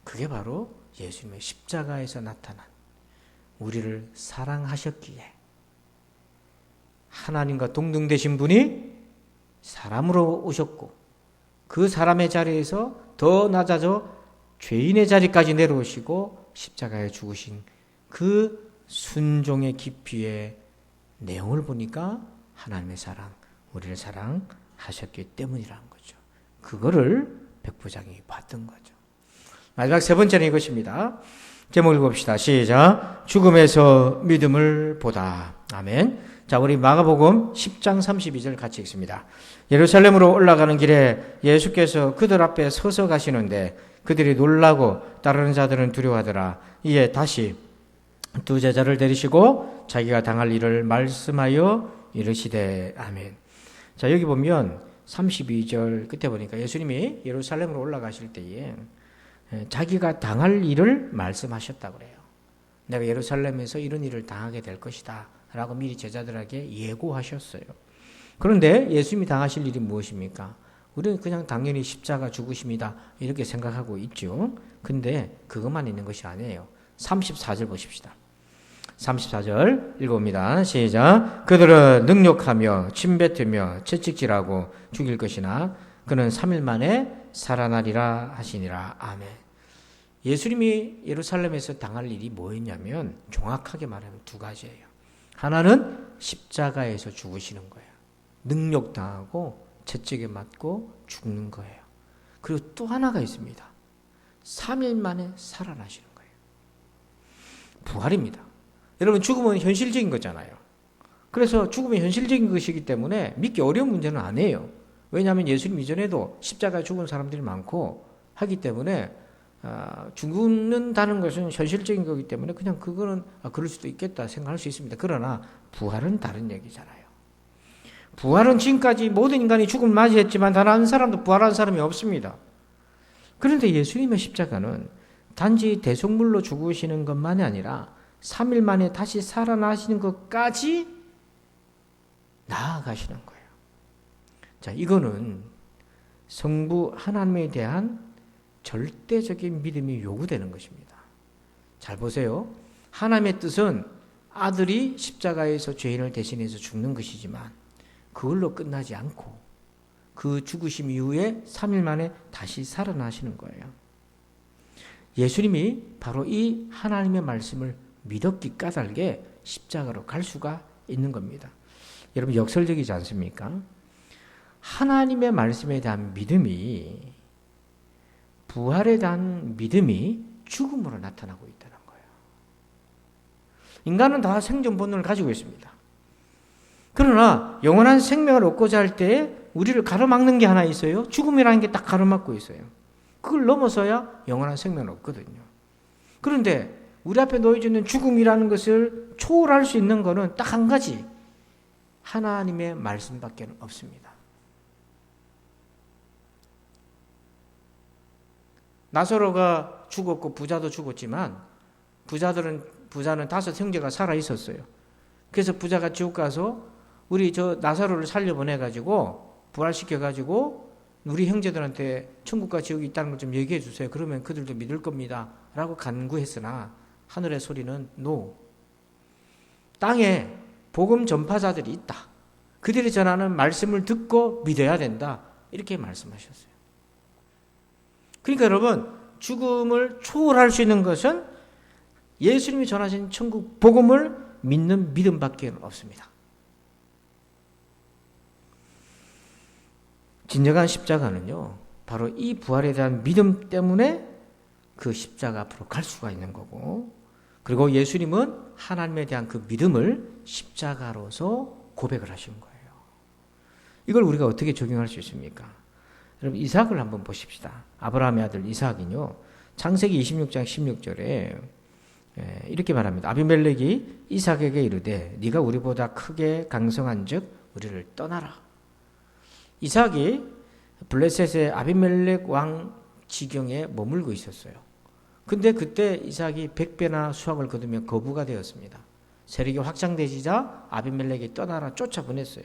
그게 바로 예수님의 십자가에서 나타난 우리를 사랑하셨기에 하나님과 동등되신 분이 사람으로 오셨고 그 사람의 자리에서 더 낮아져 죄인의 자리까지 내려오시고 십자가에 죽으신 그 순종의 깊이의 내용을 보니까 하나님의 사랑, 우리를 사랑하셨기 때문이라는 거죠. 그거를 백부장이 봤던 거죠. 마지막 세 번째는 이것입니다. 제목 읽어봅시다. 시작. 죽음에서 믿음을 보다. 아멘. 자, 우리 마가복음 10장 32절 같이 읽습니다. 예루살렘으로 올라가는 길에 예수께서 그들 앞에 서서 가시는데 그들이 놀라고 따르는 자들은 두려워하더라. 이에 다시 두 제자를 데리시고 자기가 당할 일을 말씀하여 이르시되. 아멘. 자, 여기 보면 32절 끝에 보니까 예수님이 예루살렘으로 올라가실 때에 자기가 당할 일을 말씀하셨다고 그래요. 내가 예루살렘에서 이런 일을 당하게 될 것이다 라고 미리 제자들에게 예고하셨어요. 그런데 예수님이 당하실 일이 무엇입니까? 우리는 그냥 당연히 십자가 죽으심이다 이렇게 생각하고 있죠. 근데 그것만 있는 것이 아니에요. 34절 보십시다. 34절 읽어봅니다. 시작. 그들은 능욕하며 침뱉으며 채찍질하고 죽일 것이나 그는 3일 만에 살아나리라 하시니라. 아멘. 예수님이 예루살렘에서 당할 일이 뭐였냐면 정확하게 말하면 두 가지예요. 하나는 십자가에서 죽으시는 거예요. 능욕당하고 채찍에 맞고 죽는 거예요. 그리고 또 하나가 있습니다. 3일 만에 살아나시는 거예요. 부활입니다. 여러분, 죽음은 현실적인 거잖아요. 그래서 죽음이 현실적인 것이기 때문에 믿기 어려운 문제는 아니에요. 왜냐하면 예수님 이전에도 십자가에 죽은 사람들이 많고 하기 때문에 죽는다는 것은 현실적인 거기 때문에 그냥 그거는 그럴 수도 있겠다 생각할 수 있습니다. 그러나 부활은 다른 얘기잖아요. 부활은 지금까지 모든 인간이 죽음을 맞이했지만 단 한 사람도 부활한 사람이 없습니다. 그런데 예수님의 십자가는 단지 대속물로 죽으시는 것만이 아니라 3일 만에 다시 살아나시는 것까지 나아가시는 거예요. 자, 이거는 성부 하나님에 대한 절대적인 믿음이 요구되는 것입니다. 잘 보세요. 하나님의 뜻은 아들이 십자가에서 죄인을 대신해서 죽는 것이지만 그걸로 끝나지 않고 그 죽으심 이후에 3일 만에 다시 살아나시는 거예요. 예수님이 바로 이 하나님의 말씀을 믿었기 까닭에 십자가로 갈 수가 있는 겁니다. 여러분, 역설적이지 않습니까? 하나님의 말씀에 대한 믿음이, 부활에 대한 믿음이 죽음으로 나타나고 있다는 거예요. 인간은 다 생존 본능을 가지고 있습니다. 그러나 영원한 생명을 얻고자 할 때 우리를 가로막는 게 하나 있어요. 죽음이라는 게 딱 가로막고 있어요. 그걸 넘어서야 영원한 생명을 얻거든요. 그런데 우리 앞에 놓여져 있는 죽음이라는 것을 초월할 수 있는 것은 딱 한 가지, 하나님의 말씀밖에 없습니다. 나사로가 죽었고 부자도 죽었지만 부자는 5 형제가 살아 있었어요. 그래서 부자가 지옥 가서 우리 저 나사로를 살려보내가지고 부활시켜가지고 우리 형제들한테 천국과 지옥이 있다는 걸 좀 얘기해 주세요. 그러면 그들도 믿을 겁니다. 라고 간구했으나 하늘의 소리는 NO. 땅에 복음 전파자들이 있다. 그들이 전하는 말씀을 듣고 믿어야 된다. 이렇게 말씀하셨어요. 그러니까 여러분, 죽음을 초월할 수 있는 것은 예수님이 전하신 천국 복음을 믿는 믿음밖에 없습니다. 진정한 십자가는요, 바로 이 부활에 대한 믿음 때문에 그 십자가 앞으로 갈 수가 있는 거고, 그리고 예수님은 하나님에 대한 그 믿음을 십자가로서 고백을 하신 거예요. 이걸 우리가 어떻게 적용할 수 있습니까? 여러분, 이삭을 한번 보십시다. 아브라함의 아들 이삭이요, 창세기 26장 16절에 이렇게 말합니다. 아비멜렉이 이삭에게 이르되 네가 우리보다 크게 강성한즉 우리를 떠나라. 이삭이 블레셋의 아비멜렉 왕 지경에 머물고 있었어요. 근데 그때 이삭이 100배나 수확을 거두며 거부가 되었습니다. 세력이 확장되자 아비멜렉이 떠나라 쫓아보냈어요.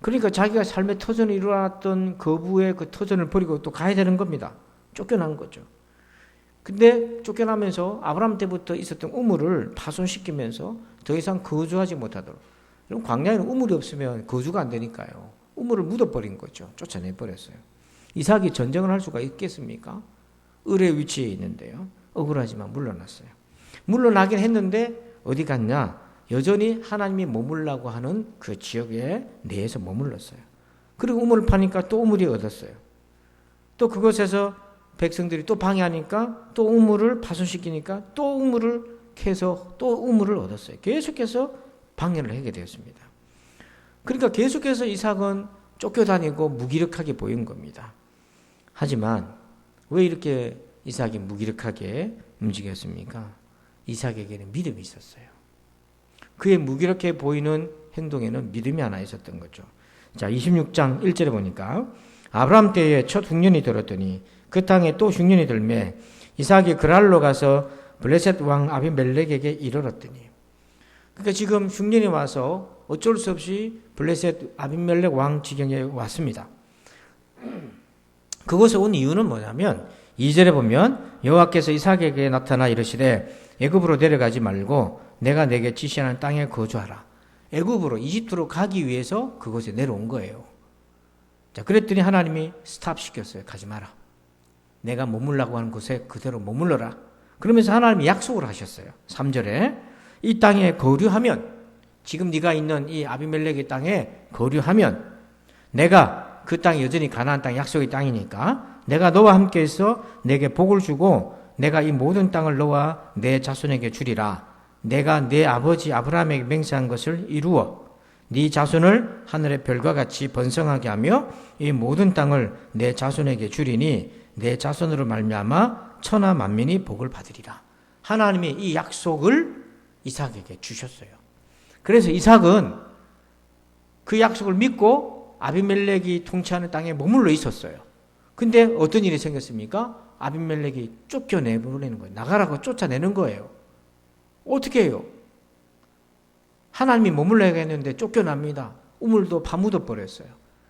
그러니까 자기가 삶의 터전을 이루었던 거부의 그 터전을 버리고 또 가야 되는 겁니다. 쫓겨난 거죠. 근데 쫓겨나면서 아브라함 때부터 있었던 우물을 파손시키면서 더 이상 거주하지 못하도록. 그럼 광야에는 우물이 없으면 거주가 안 되니까요. 우물을 묻어버린 거죠. 쫓아내버렸어요. 이삭이 전쟁을 할 수가 있겠습니까? 을의 위치에 있는데요. 억울하지만 물러났어요. 물러나긴 했는데 어디 갔냐? 여전히 하나님이 머물라고 하는 그 지역에 내에서 머물렀어요. 그리고 우물을 파니까 또 우물이 얻었어요. 또 그곳에서 백성들이 또 방해하니까 또 우물을 파손시키니까 또 우물을 캐서 또 우물을 얻었어요. 계속해서 방해를 하게 되었습니다. 그러니까 계속해서 이삭은 쫓겨다니고 무기력하게 보인 겁니다. 하지만 왜 이렇게 이삭이 무기력하게 움직였습니까? 이삭에게는 믿음이 있었어요. 그의 무기력해 보이는 행동에는 믿음이 하나 있었던 거죠. 자, 26장 1절에 보니까 아브라함 때에 첫 흉년이 들었더니 그 땅에 또 흉년이 들매 이삭이 그랄로 가서 블레셋 왕 아비멜렉에게 이르렀더니, 그러니까 지금 흉년이 와서 어쩔 수 없이 블레셋 아비멜렉 왕 지경에 왔습니다. 그곳에 온 이유는 뭐냐면 2절에 보면 여호와께서 이삭에게 나타나 이르시되 애굽으로 내려가지 말고 내가 내게 지시하는 땅에 거주하라. 애굽으로 이집트로 가기 위해서 그곳에 내려온 거예요. 자, 그랬더니 하나님이 스탑시켰어요. 가지 마라. 내가 머물라고 하는 곳에 그대로 머물러라. 그러면서 하나님이 약속을 하셨어요. 3절에 이 땅에 거류하면, 지금 네가 있는 이 아비멜렉의 땅에 거류하면 내가 그 땅이 여전히 가나안 땅 약속의 땅이니까 내가 너와 함께해서 내게 복을 주고 내가 이 모든 땅을 너와 내 자손에게 주리라. 내가 내 아버지 아브라함에게 맹세한 것을 이루어 네 자손을 하늘의 별과 같이 번성하게 하며 이 모든 땅을 내 자손에게 주리니 내 자손으로 말미암아 천하 만민이 복을 받으리라. 하나님이 이 약속을 이삭에게 주셨어요. 그래서 이삭은 그 약속을 믿고 아비멜렉이 통치하는 땅에 머물러 있었어요. 근데 어떤 일이 생겼습니까? 아비멜렉이 쫓겨내버리는 거예요. 나가라고 쫓아내는 거예요. 어떻게 해요? 하나님이 머물러야 했는데 쫓겨납니다. 우물도 파묻어 버렸어요.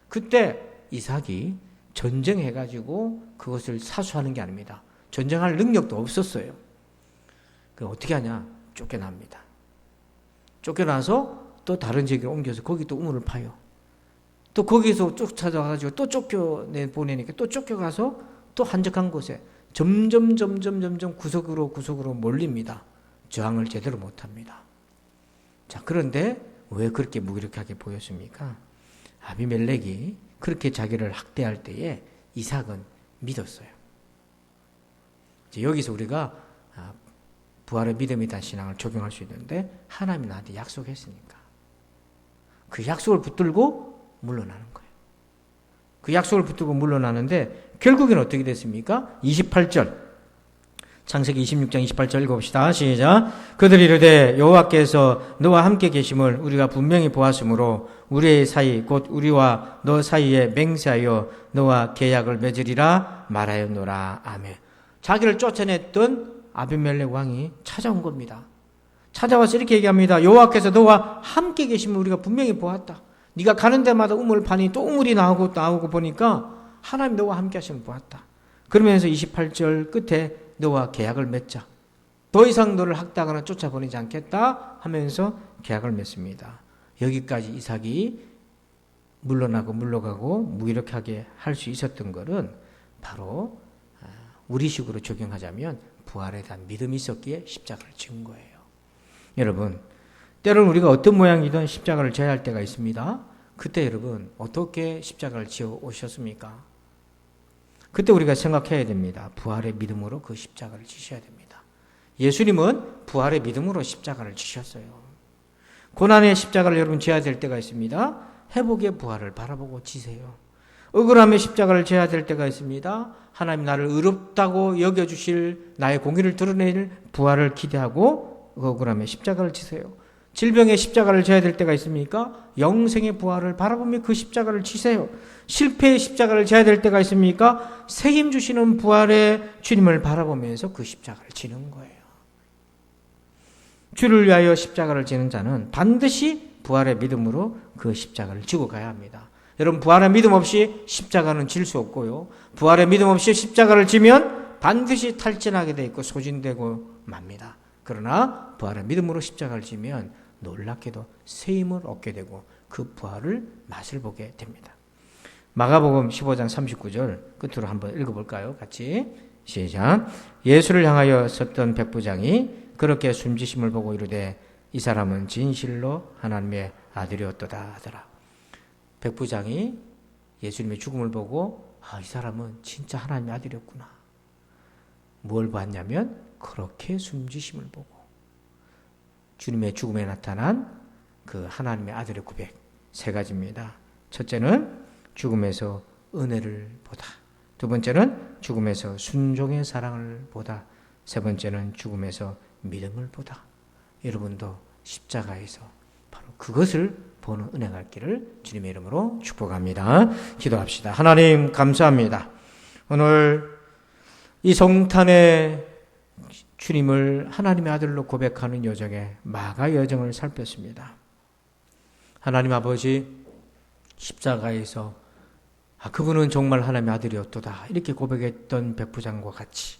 그때 이삭이 전쟁해가지고 그것을 사수하는 게 아닙니다. 전쟁할 능력도 없었어요. 그 어떻게 하냐? 쫓겨납니다. 쫓겨나서 또 다른 지역에 옮겨서 거기 또 우물을 파요. 또 거기서 쫓아가가지고 또 쫓겨내보내니까 또 쫓겨가서 또 한적한 곳에 점점 구석으로 몰립니다. 저항을 제대로 못합니다. 자, 그런데 왜 그렇게 무기력하게 보였습니까? 아비멜렉이 그렇게 자기를 학대할 때에 이삭은 믿었어요. 이제 여기서 우리가 부활의 믿음에 대한 신앙을 적용할 수 있는데, 하나님이 나한테 약속했으니까 그 약속을 붙들고 물러나는 거예요. 그 약속을 붙들고 물러나는데 결국엔 어떻게 됐습니까? 28절, 창세기 26장 28절 읽어봅시다. 시작. 그들이 이르되 여호와께서 너와 함께 계심을 우리가 분명히 보았으므로 우리의 사이 곧 우리와 너 사이에 맹세하여 너와 계약을 맺으리라 말하였노라. 아멘. 자기를 쫓아냈던 아비멜렉 왕이 찾아온 겁니다. 찾아와서 이렇게 얘기합니다. 여호와께서 너와 함께 계심을 우리가 분명히 보았다. 네가 가는 데마다 우물을 파니 또 우물이 나오고 보니까 하나님 너와 함께 하심을 보았다. 그러면서 28절 끝에 너와 계약을 맺자. 더 이상 너를 학대하거나 쫓아보내지 않겠다 하면서 계약을 맺습니다. 여기까지 이삭이 물러가고 무기력하게 할 수 있었던 것은 바로 우리식으로 적용하자면 부활에 대한 믿음이 있었기에 십자가를 지은 거예요. 여러분, 때로는 우리가 어떤 모양이든 십자가를 져야 할 때가 있습니다. 그때 여러분 어떻게 십자가를 지어 오셨습니까? 그때 우리가 생각해야 됩니다. 부활의 믿음으로 그 십자가를 지셔야 됩니다. 예수님은 부활의 믿음으로 십자가를 지셨어요. 고난의 십자가를 여러분 지어야 될 때가 있습니다. 회복의 부활을 바라보고 지세요. 억울함의 십자가를 져야 될 때가 있습니다. 하나님 나를 의롭다고 여겨주실 나의 공의를 드러낼 부활을 기대하고 억울함의 십자가를 지세요. 질병의 십자가를 져야 될 때가 있습니까? 영생의 부활을 바라보며 그 십자가를 지세요. 실패의 십자가를 져야 될 때가 있습니까? 책임 주시는 부활의 주님을 바라보면서 그 십자가를 지는 거예요. 주를 위하여 십자가를 지는 자는 반드시 부활의 믿음으로 그 십자가를 지고 가야 합니다. 여러분, 부활의 믿음 없이 십자가는 질 수 없고요. 부활의 믿음 없이 십자가를 지면 반드시 탈진하게 돼 있고 소진되고 맙니다. 그러나 부활의 믿음으로 십자가를 지면 놀랍게도 새 힘을 얻게 되고 그 부활을 맛을 보게 됩니다. 마가복음 15장 39절 끝으로 한번 읽어볼까요? 같이 시작. 예수를 향하여 섰던 백부장이 그렇게 숨지심을 보고 이르되 이 사람은 진실로 하나님의 아들이었도다 하더라. 백부장이 예수님의 죽음을 보고 이 사람은 진짜 하나님의 아들이었구나. 뭘 봤냐면 그렇게 숨지심을 보고 주님의 죽음에 나타난 그 하나님의 아들의 고백 세 가지입니다. 첫째는 죽음에서 은혜를 보다. 두 번째는 죽음에서 순종의 사랑을 보다. 세 번째는 죽음에서 믿음을 보다. 여러분도 십자가에서 바로 그것을 보는 은혜가 있기를 주님의 이름으로 축복합니다. 기도합시다. 하나님 감사합니다. 오늘 이 성탄에 주님을 하나님의 아들로 고백하는 여정에 마가 여정을 살폈습니다. 하나님 아버지 십자가에서 그분은 정말 하나님의 아들이었도다 이렇게 고백했던 백부장과 같이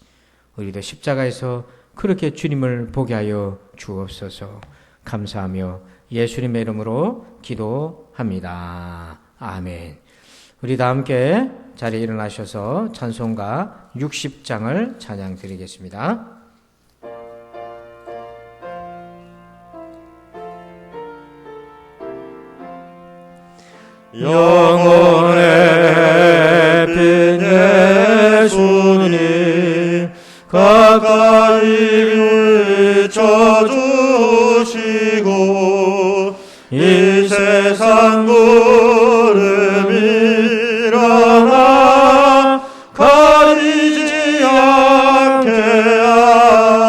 우리도 십자가에서 그렇게 주님을 보게 하여 주옵소서. 감사하며 예수님의 이름으로 기도합니다. 아멘. 우리 다 함께 자리에 일어나셔서 찬송가 60장을 찬양 드리겠습니다. 영혼의 빈 예수님 가까이 비춰주시고 이 세상 구름이라나 가리지 않게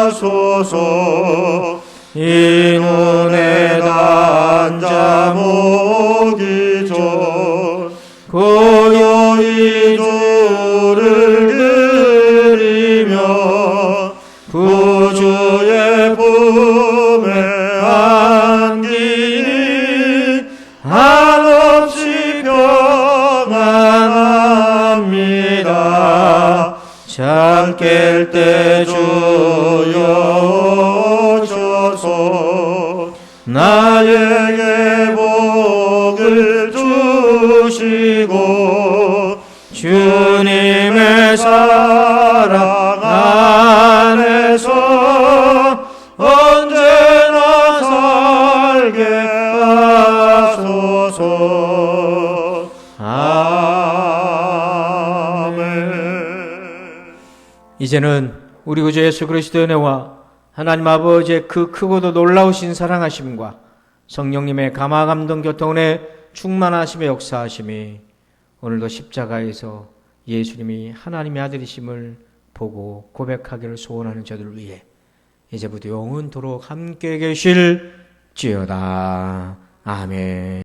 하소서. 이 눈에 단 잠 오기 전 고요히 주를 그리며 구주의 품에 안기니 한없이 평안합니다. 잠 깰 때 주여 오셔서 나에게 복을 주시고 주님의 사랑 안에서 언제나 살게 하소서. 아멘. 이제는 우리 구주 예수 그리스도의 은혜와 하나님 아버지의 그 크고도 놀라우신 사랑하심과 성령님의 감화 감동 교통의 충만하심의 역사하심이 오늘도 십자가에서 예수님이 하나님의 아들이심을 보고 고백하기를 소원하는 저들을 위해 이제부터 영원토록 함께 계실지어다. 아멘.